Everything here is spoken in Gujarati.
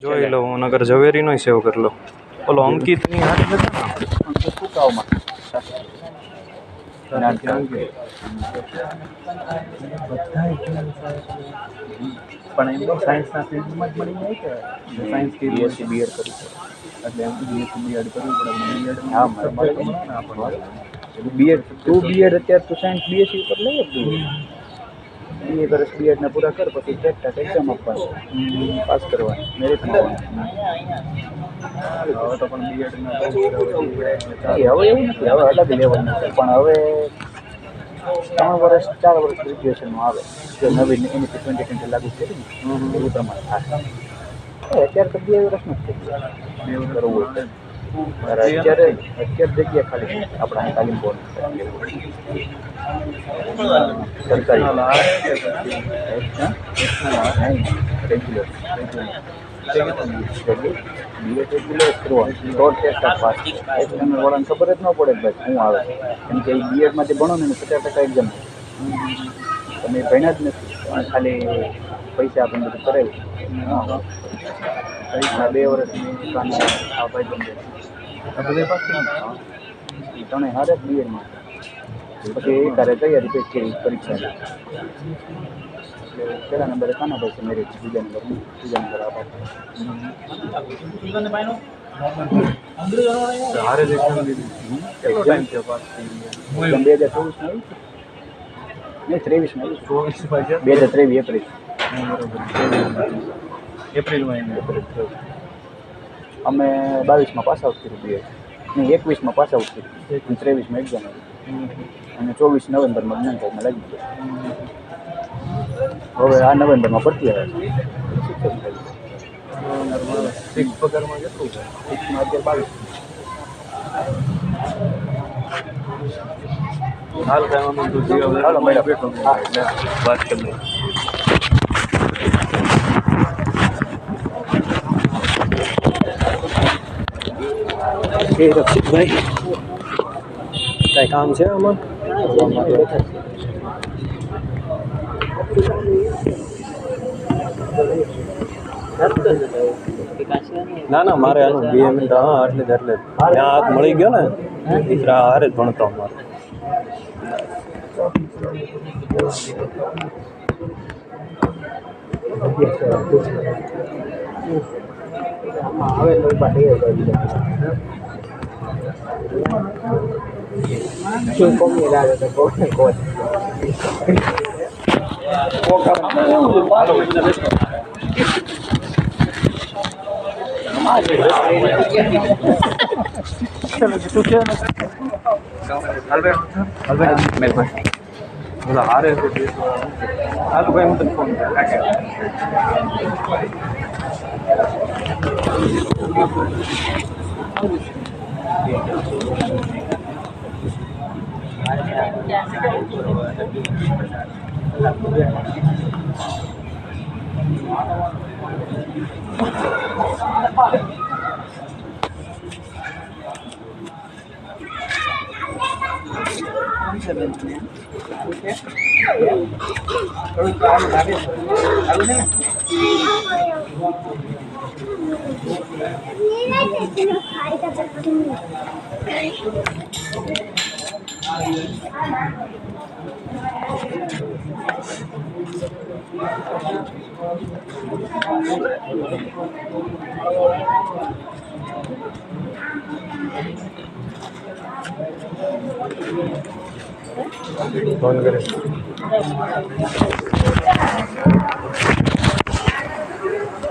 જોઈ લો નગર ઝવેરી નો સેવ કરી લો ઓલો અંકિત ની હારી હતા ને અંકિત ફૂકાવમાં બધા પણ એમ તો સાયન્સના ફિલ્ડમાં જ મળી જાય કે સાયન્સ થી બીએસસી બીએડ કર્યું છે એટલે એમ બીએસસી બીએડ કરવું પડે બીએડ હા મળે ને આપણને બીએડ તું બીએડ અત્યારે તું સાયન્સ બીએસસી ઉપર લઈ જ બે વર્ષ બીએડના પૂરા કર પછી ટેટ એક્ઝામ આપવાની પાસ કરવાની મેરિટમાં આવવાનું હવે તો પણ બીએડના હવે એવું નથી હવે અલગ લેવલનું છે પણ હવે 3 વર્ષ 4 વર્ષ ગ્રેજ્યુએશનનું આવે જે નવી એની 2020 લાગુ કરી ને એ પ્રમાણે થાય અત્યારે તો 2 વર્ષનું જ થઈ ગયું કરવું હોય અત્યારે જગ્યા ખાલી આપણા તાલીમ બોર્ડ સરકારી રેગ્યુલર બીએડ રેગ્યુલર કરવાનું તો ટેસ્ટ પાસ એક્ઝામ વાળાને ખબર જ ન પડે ભાઈ શું આવે કેમ કે બીએડમાંથી ભણો ને 50% એક્ઝામ તમે ભણ્યા જ નથી ખાલી પૈસા આપણને બધું કરાવ્યું 2 વર્ષની કામ આ ભાઈ બંધ તમે હારે જ બીએડમાં પછી એ કારે તૈયારી પેજ કરી પરીક્ષા એટલે પહેલા નંબરે કાનાભાઈ છે મેરેજ બીજા નંબર હારે જ એક્ઝામ દીધી કેટલો ટાઈમ થયો પાસ થઈ એક્ઝામ 2024 નહીં 23 2023 એપ્રિલમાં અમે 22માં પાસ આઉટ કર્યું બીએડ નહીં 21માં પાસ આઉટ કર્યું 23માં એક્ઝામ આવી અને 24 નવેમ્બરમાં જ્ઞાનભાઈમાં લાગી ગયો હવે આ નવેમ્બરમાં ભરતી આવે ફિક્સ પગારમાં કેટલું છે ફિક્સમાં અત્યારે 22 હાલ કાંઈ તો હાલો મેડમ બેઠો વાત કરી લઈએ રક્ષિતભાઈ કાંઈ કામ છે આમાં ના ના મારે આનું 2 મિનિટ હા એટલે જ ત્યાં હાથ મળી ગયો ને દીકરા હારે જ ભણતો અમારે હારે હાલો ભાઈ હું તને ફોન કરે